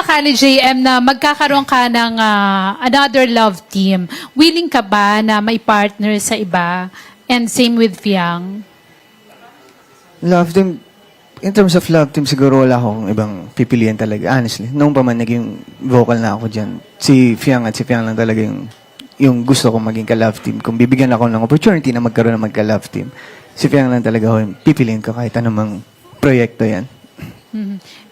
sakali, JM, na magkakaroon ka ng another love team, willing ka ba na may partner sa iba? And same with Fiang? Love team, in terms of love team, siguro wala akong ibang pipilian talaga. Honestly, noong pa man naging vocal na ako dyan, si Fiang lang talaga yung gusto kong maging ka-love team. Kung bibigyan ako ng opportunity na magkaroon ng magka-love team, si Fiang lang talaga ako yung pipiliin ko kahit anumang proyekto yan.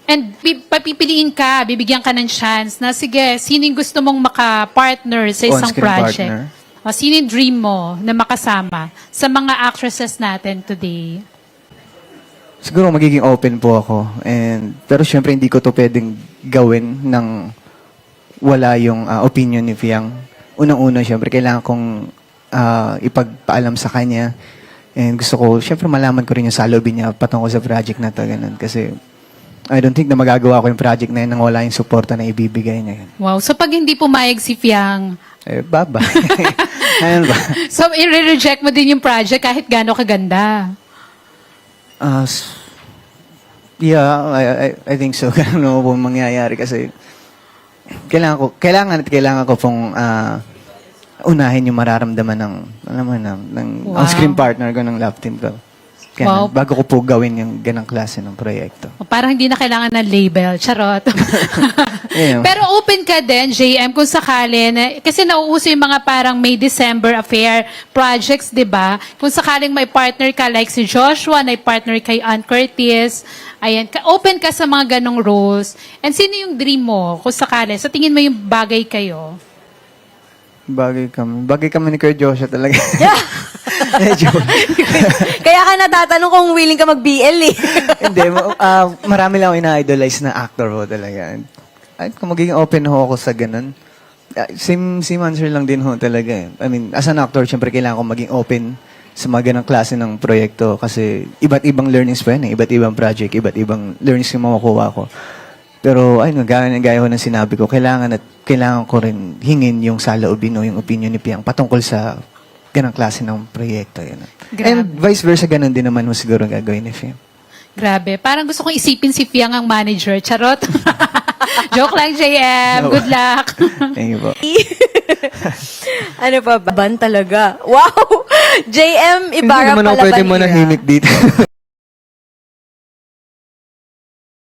And papipiliin ka, bibigyan ka ng chance na, sige, sino yung gusto mong maka-partner sa isang On-screen project? partner. O, sino yung dream mo na makasama sa mga actresses natin today? Siguro magiging open po ako. Pero syempre hindi ko to pwedeng gawin ng wala yung opinion ni Fiang. Unang-una, syempre, kailangan kong ipagpaalam sa kanya. And gusto ko, syempre, malaman ko rin yung salobin niya patungkol sa project na to. Ganun. Kasi I don't think na magagawa ko yung project na yun nang wala yung suporta na ibibigay niya. Wow. So, pag hindi pumayag si Fiang, Baba. Ayun ba? so, i-reject mo din yung project kahit gaano kaganda. Yeah, I think so. Ganun po mangyayari kasi kailangan ko pong unahin yung mararamdaman ng Wow. on-screen partner ko ng love team ko. Wow. Kaya bago ko po gawin yung ganang klase ng proyekto. Parang hindi na kailangan ng label. Charot. Yeah. Pero open ka din, JM, kung sakali, na, kasi nauuso yung mga parang May December affair projects, di ba? Kung sakaling may partner ka like si Joshua, may partner kay Ann Curtis, ayan, open ka sa mga ganong roles. And sino yung dream mo, kung sakali? Sa tingin mo yung bagay kayo? Bagay kami ni Kuya Joshua talaga. Yeah. Medyo. Kaya ka natatanong kung willing ka mag-BL eh. Hindi, marami lang ako ina-idolize na actor ho talaga. Ay, kung magiging open ho ako sa ganun, same answer lang din ho talaga eh. I mean, as an actor, syempre kailangan ko maging open sa mga ganang klase ng proyekto kasi iba't ibang learnings pa yan eh. Iba't ibang project, iba't ibang learnings yung makukuha ko. Pero ayun, gaya ko ng sinabi ko, kailangan ko rin hingin yung saloobin o yung opinion ni Piang patungkol sa ganang klase ng proyekto. Yan. Grabe. And vice versa, ganun din naman mo siguro gagawin ni Fiang. Grabe. Parang gusto kong isipin si Fiang ang manager. Charot. Joke lang, JM. No. Good luck. Thank you po. Ano pa ba? Ban talaga. Wow! JM Hindi Ibarra naman ako pala pwede Banira. manahimik dito.